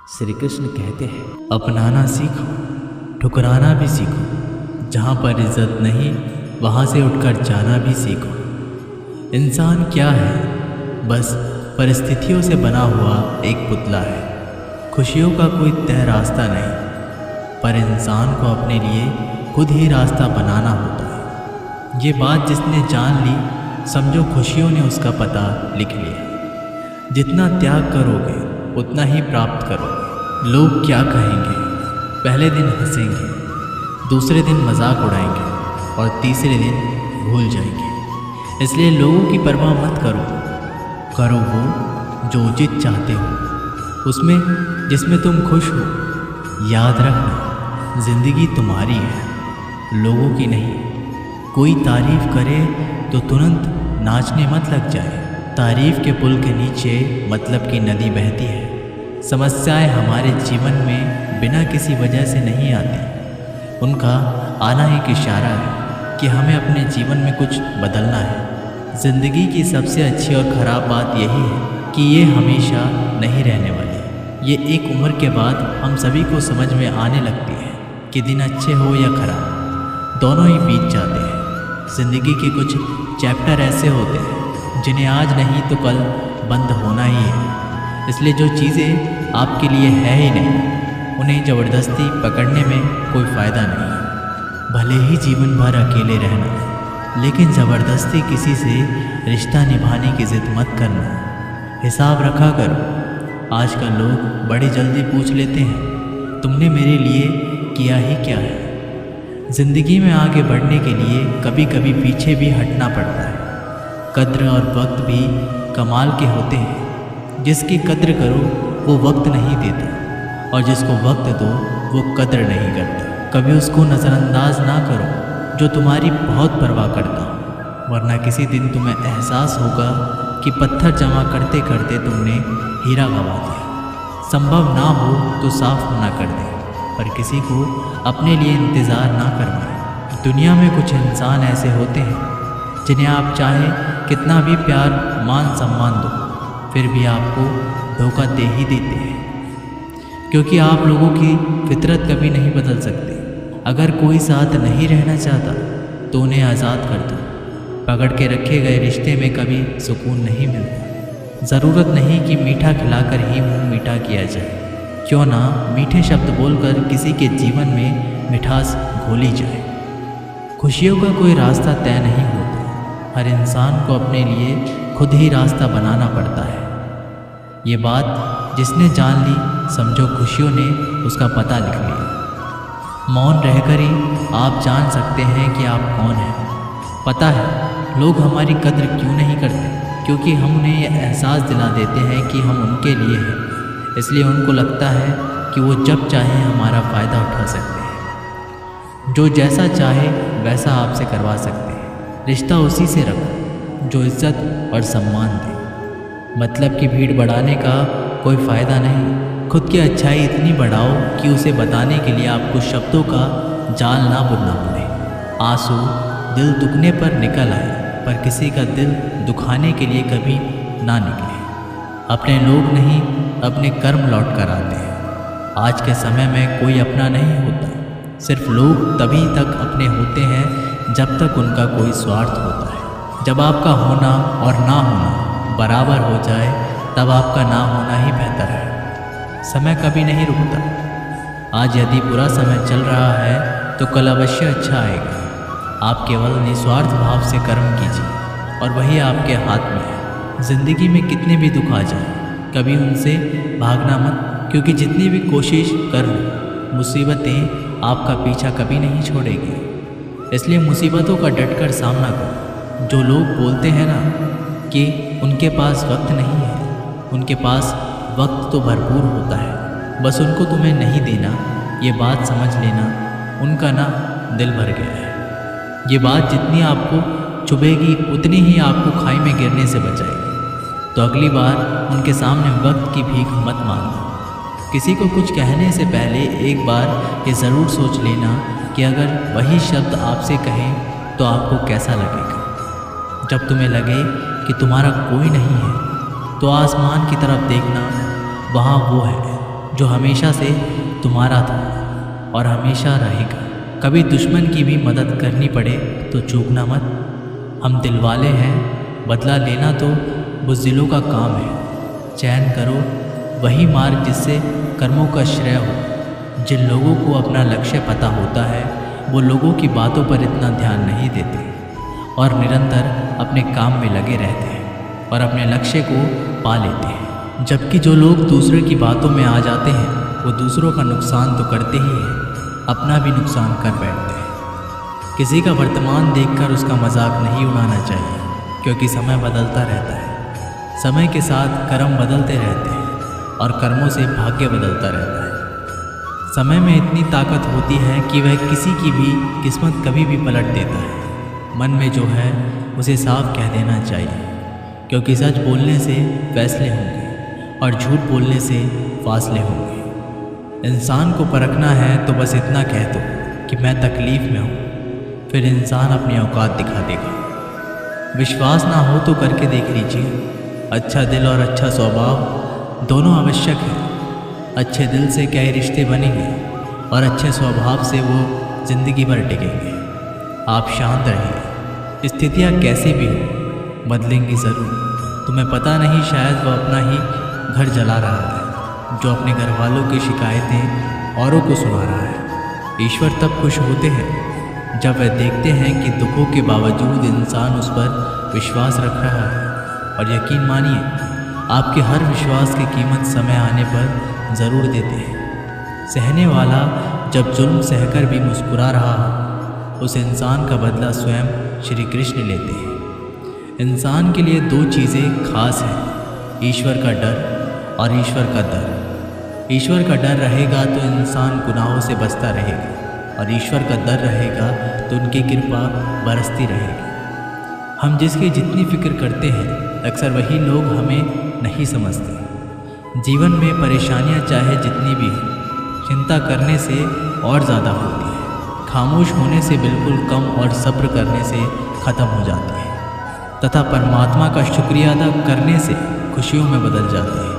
श्री कृष्ण कहते हैं, अपनाना सीखो, ठुकराना भी सीखो। जहाँ पर इज्जत नहीं वहाँ से उठकर जाना भी सीखो। इंसान क्या है? बस परिस्थितियों से बना हुआ एक पुतला है। खुशियों का कोई तय रास्ता नहीं, पर इंसान को अपने लिए खुद ही रास्ता बनाना होता है। ये बात जिसने जान ली, समझो खुशियों ने उसका पता लिख लिया। जितना त्याग करोगे उतना ही प्राप्त करोगे। लोग क्या कहेंगे? पहले दिन हंसेंगे, दूसरे दिन मजाक उड़ाएंगे और तीसरे दिन भूल जाएंगे। इसलिए लोगों की परवाह मत करो, करो वो जो उचित चाहते हो, उसमें जिसमें तुम खुश हो। याद रखना, जिंदगी तुम्हारी है, लोगों की नहीं। कोई तारीफ करे तो तुरंत नाचने मत लग जाए। तारीफ के पुल के नीचे मतलब की नदी बहती है। समस्याएं हमारे जीवन में बिना किसी वजह से नहीं आती। उनका आना एक इशारा है कि हमें अपने जीवन में कुछ बदलना है। ज़िंदगी की सबसे अच्छी और ख़राब बात यही है कि ये हमेशा नहीं रहने वाली। ये एक उम्र के बाद हम सभी को समझ में आने लगती है कि दिन अच्छे हो या खराब, दोनों ही बीत जाते हैं। ज़िंदगी के कुछ चैप्टर ऐसे होते हैं जिन्हें आज नहीं तो कल बंद होना ही है। इसलिए जो चीज़ें आपके लिए है ही नहीं, उन्हें ज़बरदस्ती पकड़ने में कोई फ़ायदा नहीं। भले ही जीवन भर अकेले रहना, लेकिन ज़बरदस्ती किसी से रिश्ता निभाने की ज़िद मत करना। हिसाब रखा करो। आजकल लोग बड़ी जल्दी पूछ लेते हैं, तुमने मेरे लिए किया ही क्या है? ज़िंदगी में आगे बढ़ने के लिए कभी कभी पीछे भी हटना पड़ता है। कद्र और वक्त भी कमाल के होते हैं। जिसकी कद्र करो वो वक्त नहीं देता, और जिसको वक्त दो वो कद्र नहीं करता। कभी उसको नज़रअंदाज ना करो जो तुम्हारी बहुत परवाह करता हो, वरना किसी दिन तुम्हें एहसास होगा कि पत्थर जमा करते करते तुमने हीरा गंवा दिया। संभव ना हो तो साफ मना कर दे, पर किसी को अपने लिए इंतज़ार ना करवाएं। दुनिया में कुछ इंसान ऐसे होते हैं जिन्हें आप चाहे कितना भी प्यार मान सम्मान दो, फिर भी आपको धोखा दे ही देते हैं। क्योंकि आप लोगों की फितरत कभी नहीं बदल सकती। अगर कोई साथ नहीं रहना चाहता तो उन्हें आज़ाद कर दो। पकड़ के रखे गए रिश्ते में कभी सुकून नहीं मिलता। ज़रूरत नहीं कि मीठा खिलाकर ही मुँह मीठा किया जाए। क्यों ना मीठे शब्द बोलकर किसी के जीवन में मिठास घोली जाए। खुशियों का कोई रास्ता तय नहीं होता। हर इंसान को अपने लिए खुद ही रास्ता बनाना पड़ता है। ये बात जिसने जान ली, समझो खुशियों ने उसका पता लिख लिया। मौन रहकर ही आप जान सकते हैं कि आप कौन हैं। पता है लोग हमारी कद्र क्यों नहीं करते? क्योंकि हम उन्हें यह एहसास दिला देते हैं कि हम उनके लिए हैं। इसलिए उनको लगता है कि वो जब चाहे हमारा फ़ायदा उठा सकते हैं। जो जैसा चाहे वैसा आपसे करवा सकते हैं। रिश्ता उसी से रखो जो इज्जत और सम्मान दे। मतलब की भीड़ बढ़ाने का कोई फ़ायदा नहीं। खुद की अच्छाई इतनी बढ़ाओ कि उसे बताने के लिए आपको शब्दों का जाल ना बुनना पड़े। आंसू दिल दुखने पर निकल आए, पर किसी का दिल दुखाने के लिए कभी ना निकले। अपने लोग नहीं, अपने कर्म लौट कर आते हैं। आज के समय में कोई अपना नहीं होता। सिर्फ लोग तभी तक अपने होते हैं जब तक उनका कोई स्वार्थ होता है। जब आपका होना और ना होना बराबर हो जाए, तब आपका ना होना ही बेहतर है। समय कभी नहीं रुकता। आज यदि बुरा समय चल रहा है तो कल अवश्य अच्छा आएगा। आप केवल निस्वार्थ भाव से कर्म कीजिए और वही आपके हाथ में है। ज़िंदगी में कितने भी दुख आ जाए, कभी उनसे भागना मत, क्योंकि जितनी भी कोशिश कर लो, मुसीबतें आपका पीछा कभी नहीं छोड़ेगी। इसलिए मुसीबतों का डटकर सामना करो। जो लोग बोलते हैं ना कि उनके पास वक्त नहीं है, उनके पास वक्त तो भरपूर होता है, बस उनको तुम्हें नहीं देना। ये बात समझ लेना, उनका ना दिल भर गया है। ये बात जितनी आपको चुभेगी उतनी ही आपको खाई में गिरने से बचाएगी। तो अगली बार उनके सामने वक्त की भीख मत मांगना। किसी को कुछ कहने से पहले एक बार ये ज़रूर सोच लेना कि अगर वही शब्द आपसे कहें तो आपको कैसा लगेगा। जब तुम्हें लगे कि तुम्हारा कोई नहीं है तो आसमान की तरफ देखना, वहाँ वो है जो हमेशा से तुम्हारा था और हमेशा रहेगा। कभी दुश्मन की भी मदद करनी पड़े तो चूकना मत। हम दिलवाले हैं, बदला लेना तो बुज़दिलों का काम है। चयन करो वही मार्ग जिससे कर्मों का श्रेय हो। जिन लोगों को अपना लक्ष्य पता होता है वो लोगों की बातों पर इतना ध्यान नहीं देते और निरंतर अपने काम में लगे रहते हैं और अपने लक्ष्य को पा लेते हैं। जबकि जो लोग दूसरे की बातों में आ जाते हैं वो दूसरों का नुकसान तो करते ही हैं, अपना भी नुकसान कर बैठते हैं। किसी का वर्तमान देखकर उसका मजाक नहीं उड़ाना चाहिए, क्योंकि समय बदलता रहता है। समय के साथ कर्म बदलते रहते हैं और कर्मों से भाग्य बदलता रहता है। समय में इतनी ताकत होती है कि वह किसी की भी किस्मत कभी भी पलट देता है। मन में जो है उसे साफ कह देना चाहिए, क्योंकि सच बोलने से फैसले होंगे और झूठ बोलने से फासले होंगे। इंसान को परखना है तो बस इतना कह दो कि मैं तकलीफ़ में हूँ, फिर इंसान अपनी औकात दिखा देगा। विश्वास ना हो तो करके देख लीजिए। अच्छा दिल और अच्छा स्वभाव दोनों आवश्यक है। अच्छे दिल से कई रिश्ते बनेंगे और अच्छे स्वभाव से वो ज़िंदगी भर टिकेंगे। आप शांत रहिए, स्थितियाँ कैसी भी हो बदलेंगी ज़रूर। तुम्हें पता नहीं, शायद वह अपना ही घर जला रहा है, जो अपने घर वालों की शिकायतें औरों को सुना रहा है। ईश्वर तब खुश होते हैं जब वह देखते हैं कि दुखों के बावजूद इंसान उस पर विश्वास रख रहा है। और यकीन मानिए, आपके हर विश्वास की कीमत समय आने पर ज़रूर देते हैं। सहने वाला जब जुल्म सहकर भी मुस्कुरा रहा हो, उस इंसान का बदला स्वयं श्री कृष्ण लेते हैं। इंसान के लिए दो चीज़ें खास हैं, ईश्वर का डर और ईश्वर का दर। ईश्वर का डर रहेगा तो इंसान गुनाहों से बचता रहेगा और ईश्वर का डर रहेगा तो उनकी कृपा बरसती रहेगी। हम जिसकी जितनी फिक्र करते हैं, अक्सर वही लोग हमें नहीं समझते। जीवन में परेशानियां चाहे जितनी भी हो, चिंता करने से और ज़्यादा होती है। खामोश होने से बिल्कुल कम और सब्र करने से ख़त्म हो जाती है, तथा परमात्मा का शुक्रिया अदा करने से खुशियों में बदल जाती है।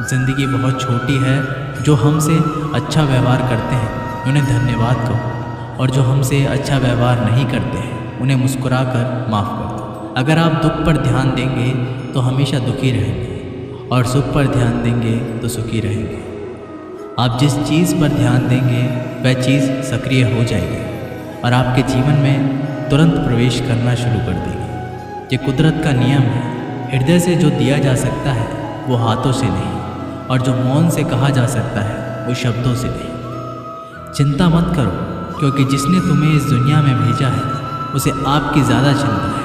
ज़िंदगी बहुत छोटी है। जो हमसे अच्छा व्यवहार करते हैं उन्हें धन्यवाद कहो, और जो हमसे अच्छा व्यवहार नहीं करते हैं उन्हें मुस्कुरा कर माफ़ कर दो। अगर आप दुख पर ध्यान देंगे तो हमेशा दुखी रहेंगे, और सुख पर ध्यान देंगे तो सुखी रहेंगे। आप जिस चीज़ पर ध्यान देंगे वह चीज़ सक्रिय हो जाएगी और आपके जीवन में तुरंत प्रवेश करना शुरू कर देगी। ये कुदरत का नियम है। हृदय से जो दिया जा सकता है वो हाथों से नहीं, और जो मौन से कहा जा सकता है वो शब्दों से नहीं। चिंता मत करो, क्योंकि जिसने तुम्हें इस दुनिया में भेजा है उसे आपकी ज़्यादा चिंता है।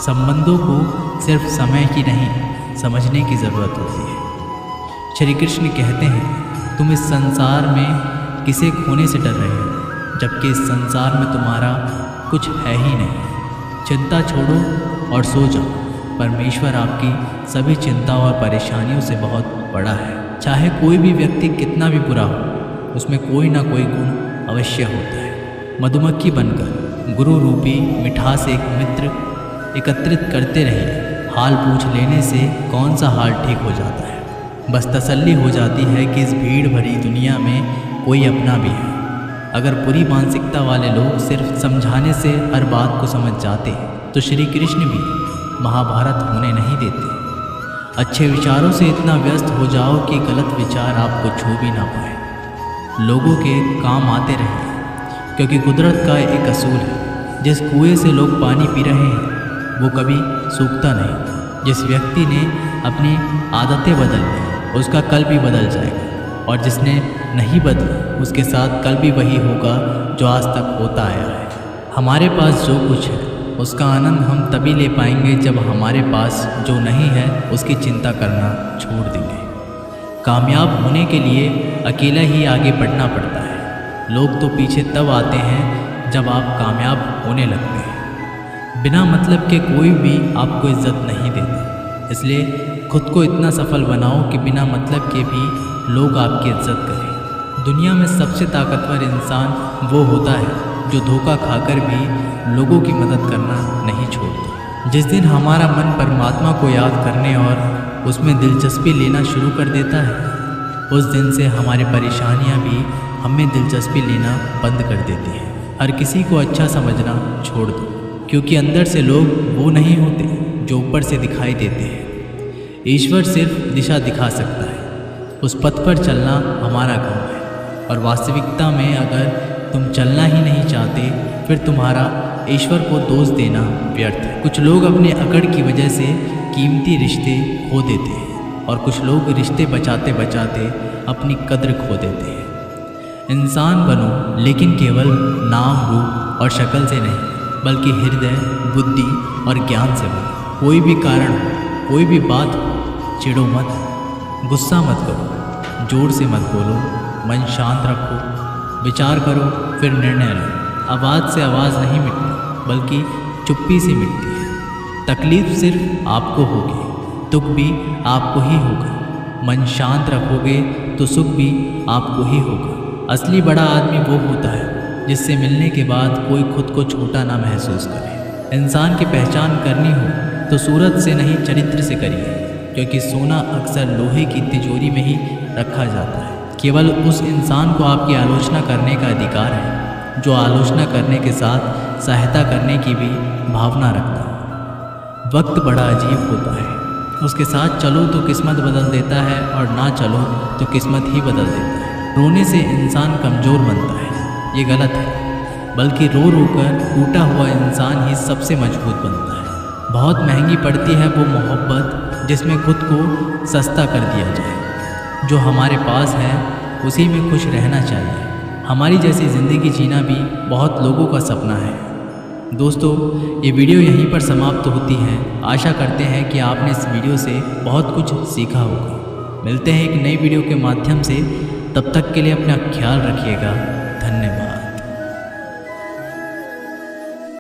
संबंधों को सिर्फ समय की नहीं, समझने की ज़रूरत होती है। श्री कृष्ण कहते हैं, तुम इस संसार में किसे खोने से डर रहे हो, जबकि इस संसार में तुम्हारा कुछ है ही नहीं। चिंता छोड़ो और सो जाओ। परमेश्वर आपकी सभी चिंता और परेशानियों से बहुत बड़ा है। चाहे कोई भी व्यक्ति कितना भी बुरा हो, उसमें कोई ना कोई गुण अवश्य होता है। मधुमक्खी बनकर गुरु रूपी मिठास एक मित्र एकत्रित करते रहिए। हाल पूछ लेने से कौन सा हाल ठीक हो जाता है। बस तसल्ली हो जाती है कि इस भीड़ भरी दुनिया में कोई अपना भी है। अगर बुरी मानसिकता वाले लोग सिर्फ समझाने से हर बात को समझ जाते तो श्री कृष्ण भी महाभारत होने नहीं देते। अच्छे विचारों से इतना व्यस्त हो जाओ कि गलत विचार आपको छू भी ना पाए। लोगों के काम आते रहिए, क्योंकि कुदरत का एक असूल है, जिस कुएं से लोग पानी पी रहे हैं वो कभी सूखता नहीं। जिस व्यक्ति ने अपनी आदतें बदल ली उसका कल भी बदल जाएगा, और जिसने नहीं बदली उसके साथ कल भी वही होगा जो आज तक होता आया है। हमारे पास जो कुछ है उसका आनंद हम तभी ले पाएंगे जब हमारे पास जो नहीं है उसकी चिंता करना छोड़ देंगे। कामयाब होने के लिए अकेला ही आगे बढ़ना पड़ता है। लोग तो पीछे तब आते हैं जब आप कामयाब होने लगते हैं। बिना मतलब के कोई भी आपको इज्जत नहीं देता, इसलिए खुद को इतना सफल बनाओ कि बिना मतलब के भी लोग आपकी इज्जत करें। दुनिया में सबसे ताकतवर इंसान वो होता है जो धोखा खाकर भी लोगों की मदद करना नहीं छोड़ता। जिस दिन हमारा मन परमात्मा को याद करने और उसमें दिलचस्पी लेना शुरू कर देता है, उस दिन से हमारी परेशानियां भी हमें दिलचस्पी लेना बंद कर देती हैं। हर किसी को अच्छा समझना छोड़ दो, क्योंकि अंदर से लोग वो नहीं होते जो ऊपर से दिखाई देते हैं। ईश्वर सिर्फ दिशा दिखा सकता है, उस पथ पर चलना हमारा काम है। और वास्तविकता में अगर तुम चलना ही नहीं चाहते, फिर तुम्हारा ईश्वर को दोष देना व्यर्थ है। कुछ लोग अपने अकड़ की वजह से कीमती रिश्ते खो देते हैं, और कुछ लोग रिश्ते बचाते बचाते अपनी कद्र खो देते हैं। इंसान बनो, लेकिन केवल नाम, रूप और शक्ल से नहीं, बल्कि हृदय, बुद्धि और ज्ञान से बनो। कोई भी कारण हो, कोई भी बात हो, चिढ़ो मत, गुस्सा मत करो, जोर से मत बोलो, मन शांत रखो, विचार करो, फिर निर्णय लो। आवाज़ से आवाज़ नहीं मिटती, बल्कि चुप्पी से मिटती है। तकलीफ सिर्फ आपको होगी, दुख भी आपको ही होगा। मन शांत रखोगे तो सुख भी आपको ही होगा। असली बड़ा आदमी वो होता है जिससे मिलने के बाद कोई खुद को छोटा ना महसूस करे। इंसान की पहचान करनी हो तो सूरत से नहीं, चरित्र से करिए, क्योंकि सोना अक्सर लोहे की तिजोरी में ही रखा जाता है। केवल उस इंसान को आपकी आलोचना करने का अधिकार है जो आलोचना करने के साथ सहायता करने की भी भावना रखता है। वक्त बड़ा अजीब होता है, उसके साथ चलो तो किस्मत बदल देता है, और ना चलो तो किस्मत ही बदल देता है। रोने से इंसान कमज़ोर बनता है, ये गलत है, बल्कि रो रो कर टूटा हुआ इंसान ही सबसे मजबूत बनता है। बहुत महंगी पड़ती है वो मोहब्बत जिसमें खुद को सस्ता कर दिया जाए। जो हमारे पास है उसी में खुश रहना चाहिए। हमारी जैसी ज़िंदगी जीना भी बहुत लोगों का सपना है। दोस्तों, ये वीडियो यहीं पर समाप्त होती है। आशा करते हैं कि आपने इस वीडियो से बहुत कुछ सीखा होगा। मिलते हैं एक नई वीडियो के माध्यम से, तब तक के लिए अपना ख्याल रखिएगा।